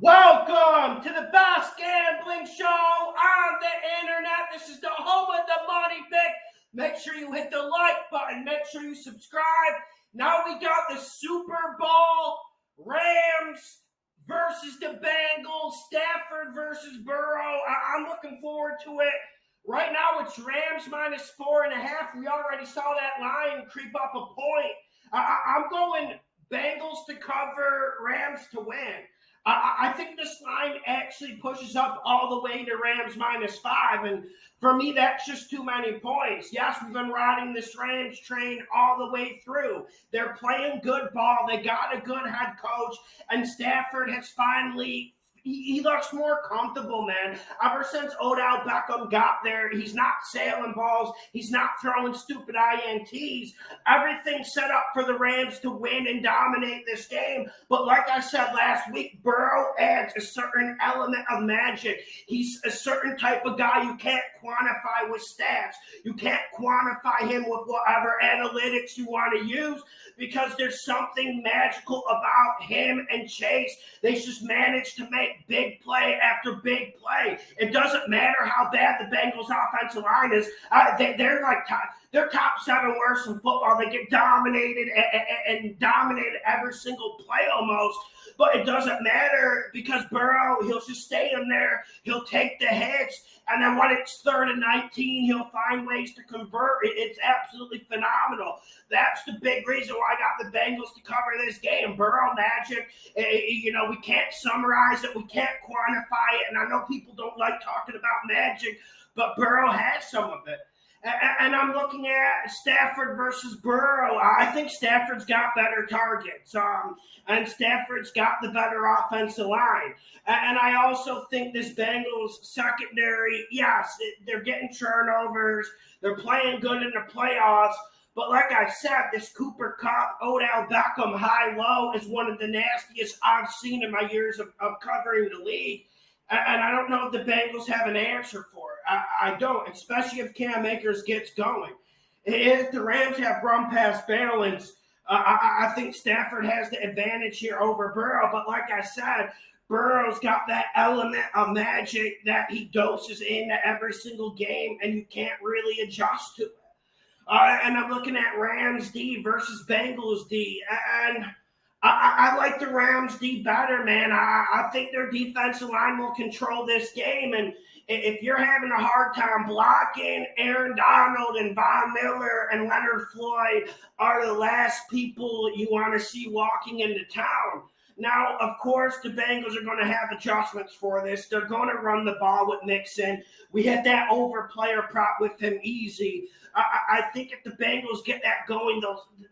Welcome to the best gambling show on the internet. This is the home of the money pick. Make sure you hit the like button. Make sure you subscribe. Now we got the Super Bowl. Rams versus the Bengals. Stafford versus Burrow. I'm looking forward to it. Right now it's Rams minus 4.5. We already saw that line creep up a point. I'm going Bengals to cover, Rams to win. I think this line actually pushes up all the way to Rams minus 5. And for me, that's just too many points. Yes, we've been riding this Rams train all the way through. They're playing good ball. They got a good head coach. And Stafford has finally... He looks more comfortable, man. Ever since Odell Beckham got there, he's not sailing balls. He's not throwing stupid INTs. Everything's set up for the Rams to win and dominate this game. But like I said last week, Burrow adds a certain element of magic. He's a certain type of guy you can't quantify with stats. You can't quantify him with whatever analytics you want to use because there's something magical about him and Chase. They just managed to make big play after big play. It doesn't matter how bad the Bengals offensive line is. They're top 7 worst in football. They get dominated and dominated every single play almost. But it doesn't matter because Burrow, he'll just stay in there. He'll take the hits. And then when it's 3rd and 19, he'll find ways to convert. It's absolutely phenomenal. That's the big reason why I got the Bengals to cover this game. Burrow magic. We can't summarize it. We can't quantify it. And I know people don't like talking about magic, but Burrow has some of it. And I'm looking at Stafford versus Burrow. I think Stafford's got better targets. And Stafford's got the better offensive line. And I also think this Bengals secondary, yes, they're getting turnovers. They're playing good in the playoffs. But like I said, this Cooper Kupp, Odell Beckham high-low is one of the nastiest I've seen in my years of covering the league. And I don't know if the Bengals have an answer for it. I don't, especially if Cam Akers gets going. If the Rams have run-pass balance, I think Stafford has the advantage here over Burrow. But like I said, Burrow's got that element of magic that he doses into every single game, and you can't really adjust to it. And I'm looking at Rams D versus Bengals D. And I like the Rams D better, man. I think their defensive line will control this game. And if you're having a hard time blocking, Aaron Donald and Von Miller and Leonard Floyd are the last people you want to see walking into town. Now, of course, the Bengals are going to have adjustments for this. They're going to run the ball with Mixon. We had that over-player prop with him easy. I think if the Bengals get that going,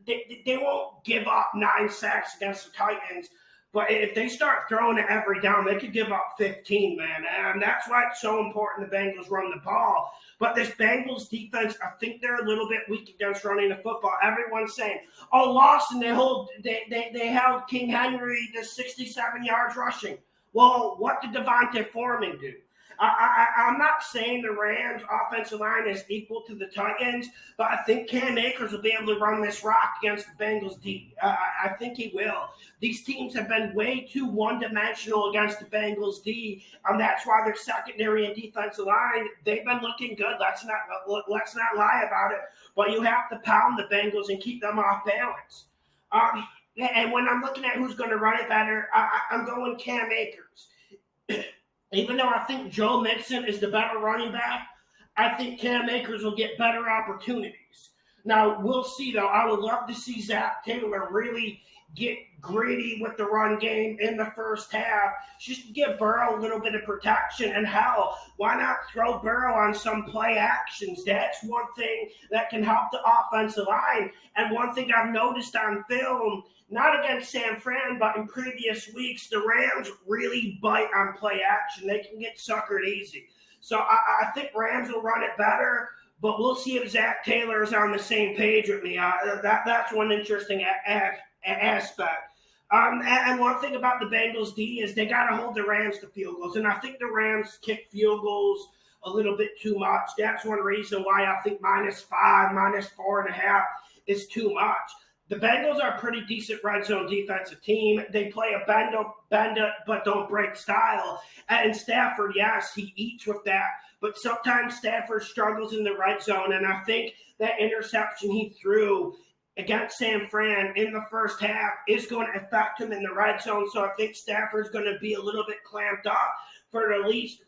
they won't give up 9 sacks against the Titans. But if they start throwing it every down, they could give up 15, man. And that's why it's so important the Bengals run the ball. But this Bengals defense, I think they're a little bit weak against running the football. Everyone's saying, oh, Lawson, they held King Henry to 67 yards rushing. Well, what did Devontae Foreman do? I'm not saying the Rams' offensive line is equal to the Titans, but I think Cam Akers will be able to run this rock against the Bengals D. I think he will. These teams have been way too one-dimensional against the Bengals D, and that's why their secondary and defensive line, they've been looking good. Let's not lie about it. But you have to pound the Bengals and keep them off balance. And when I'm looking at who's going to run it better, I'm going Cam Akers. Even though I think Joe Mixon is the better running back, I think Cam Akers will get better opportunities. Now, we'll see, though. I would love to see Zach Taylor really get gritty with the run game in the first half, just to give Burrow a little bit of protection. And hell, why not throw Burrow on some play actions? That's one thing that can help the offensive line. And one thing I've noticed on film, not against San Fran, but in previous weeks, the Rams really bite on play action. They can get suckered easy. So I think Rams will run it better, but we'll see if Zach Taylor is on the same page with me. That's one interesting aspect. And one thing about the Bengals D is they got to hold the Rams to field goals. And I think the Rams kick field goals a little bit too much. That's one reason why I think -5, -4.5 is too much. The Bengals are a pretty decent red zone defensive team. They play a bend up, but don't break style. And Stafford, yes, he eats with that. But sometimes Stafford struggles in the red zone. And I think that interception he threw against San Fran in the first half is going to affect him in the red zone. So I think Stafford's going to be a little bit clamped up for at least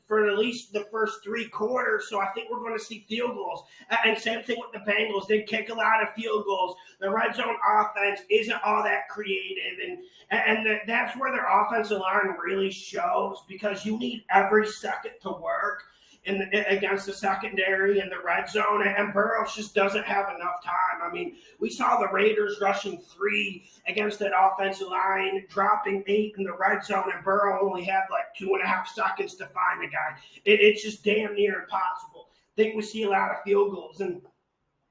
the first 3 quarters. So I think we're going to see field goals. And same thing with the Bengals. They kick a lot of field goals. The red zone offense isn't all that creative. And that's where their offensive line really shows, because you need every second to work against the secondary in the red zone, and Burrow just doesn't have enough time. I mean, we saw the Raiders rushing 3 against that offensive line, dropping 8 in the red zone, and Burrow only had like 2.5 seconds to find the guy. It's just damn near impossible. I think we see a lot of field goals. And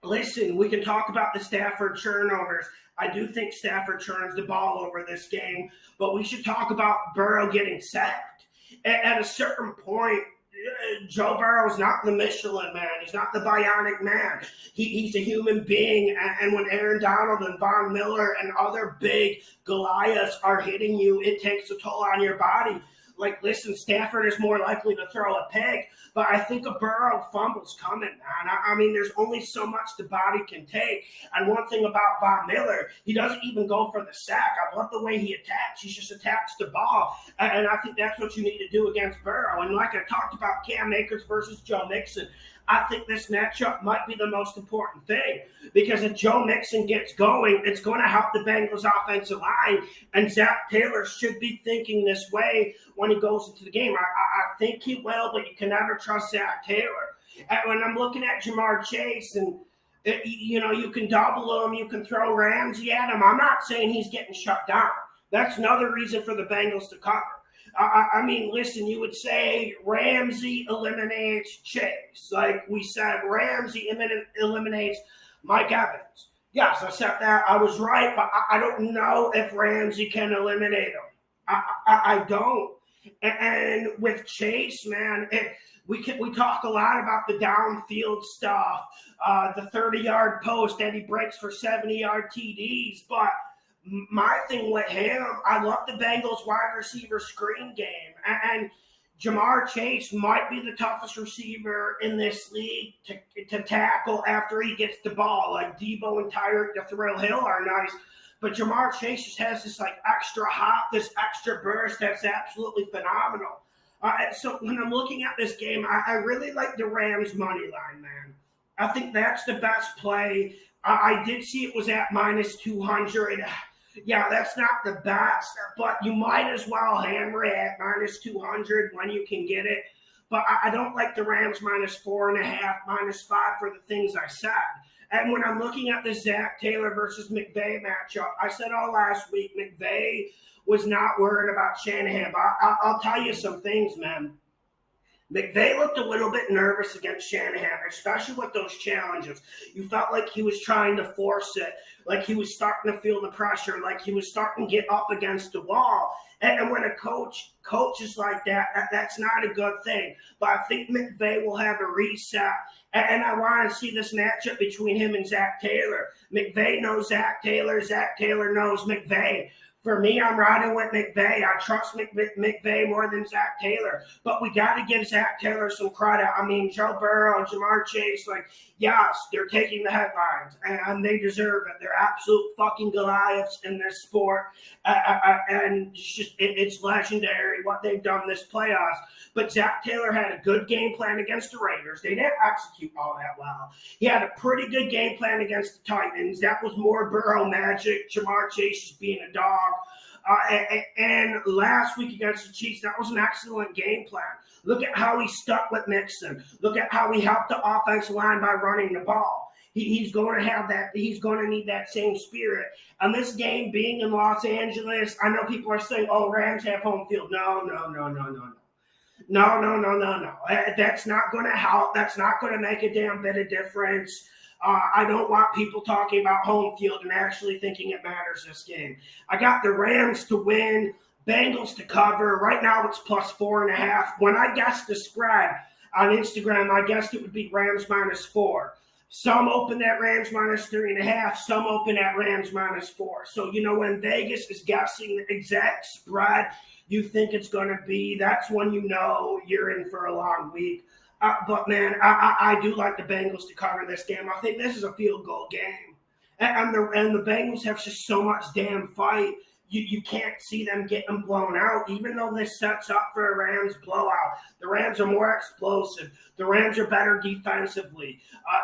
listen, we can talk about the Stafford turnovers. I do think Stafford turns the ball over this game, but we should talk about Burrow getting sacked. At a certain point, Joe Burrow's not the Michelin man. He's not the bionic man. He's a human being. And when Aaron Donald and Von Miller and other big Goliaths are hitting you, it takes a toll on your body. Like, listen, Stafford is more likely to throw a pick, but I think a Burrow fumble's coming, man. I mean, there's only so much the body can take. And one thing about Von Miller, he doesn't even go for the sack. I love the way he attacks. He just attacks the ball. And I think that's what you need to do against Burrow. And like I talked about Cam Akers versus Joe Mixon, I think this matchup might be the most important thing, because if Joe Mixon gets going, it's going to help the Bengals offensive line, and Zach Taylor should be thinking this way when he goes into the game. I think he will, but you can never trust Zach Taylor. And when I'm looking at Jamar Chase, and you can double him, you can throw Ramsey at him, I'm not saying he's getting shut down. That's another reason for the Bengals to cover. I mean, listen, you would say Ramsey eliminates Chase. Like we said, Ramsey eliminates Mike Evans. Yes, I said that. I was right, but I don't know if Ramsey can eliminate him. I don't. And with Chase, man, we talk a lot about the downfield stuff, the 30-yard post that he breaks for 70-yard TDs, but my thing with him, I love the Bengals wide receiver screen game. And Jamar Chase might be the toughest receiver in this league to tackle after he gets the ball. Like Debo and Tyreek to Thrill Hill are nice, but Jamar Chase just has this like extra hop, this extra burst that's absolutely phenomenal. So when I'm looking at this game, I really like the Rams money line, man. I think that's the best play. I did see it was at minus 200. Yeah, that's not the best, but you might as well hammer it at minus 200 when you can get it. But I don't like the Rams minus 4.5, minus 5 for the things I said. And when I'm looking at the Zach Taylor versus McVay matchup, I said all last week, McVay was not worried about Shanahan. But I'll tell you some things, man. McVay looked a little bit nervous against Shanahan, especially with those challenges. You felt like he was trying to force it, like he was starting to feel the pressure, like he was starting to get up against the wall. And when a coach is like that, that's not a good thing. But I think McVay will have a reset. And I want to see this matchup between him and Zach Taylor. McVay knows Zach Taylor. Zach Taylor knows McVay. For me, I'm riding with McVay. I trust McVay more than Zach Taylor. But we got to give Zach Taylor some credit. I mean, Joe Burrow and Jamar Chase, like, yes, they're taking the headlines, and they deserve it. They're absolute fucking Goliaths in this sport. And it's legendary what they've done this playoffs. But Zach Taylor had a good game plan against the Raiders. They didn't execute all that well. He had a pretty good game plan against the Titans. That was more Burrow magic. Jamar Chase is being a dog. And last week against the Chiefs, that was an excellent game plan. Look at how he stuck with Mixon. Look at how he helped the offensive line by running the ball. He's going to have that. He's going to need that same spirit. And this game being in Los Angeles, I know people are saying, "Oh, Rams have home field." No. That's not going to help. That's not going to make a damn bit of difference. I don't want people talking about home field and actually thinking it matters this game. I got the Rams to win, Bengals to cover. Right now it's plus 4.5. When I guessed the spread on Instagram, I guessed it would be Rams minus 4. Some open at Rams -3.5. Some open at Rams -4. So, when Vegas is guessing the exact spread you think it's going to be, that's when you're in for a long week. But, man, I do like the Bengals to cover this game. I think this is a field goal game. And the Bengals have just so much damn fight. You can't see them getting blown out, even though this sets up for a Rams blowout. The Rams are more explosive. The Rams are better defensively.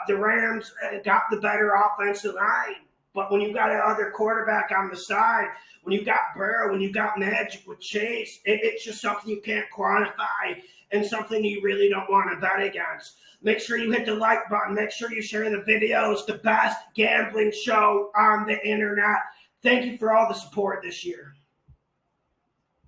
The Rams got the better offensive line. But when you got another quarterback on the side, when you got Burrow, when you got Magic with Chase, it's just something you can't quantify and something you really don't want to bet against. Make sure you hit the like button. Make sure you share the videos. The best gambling show on the internet. Thank you for all the support this year.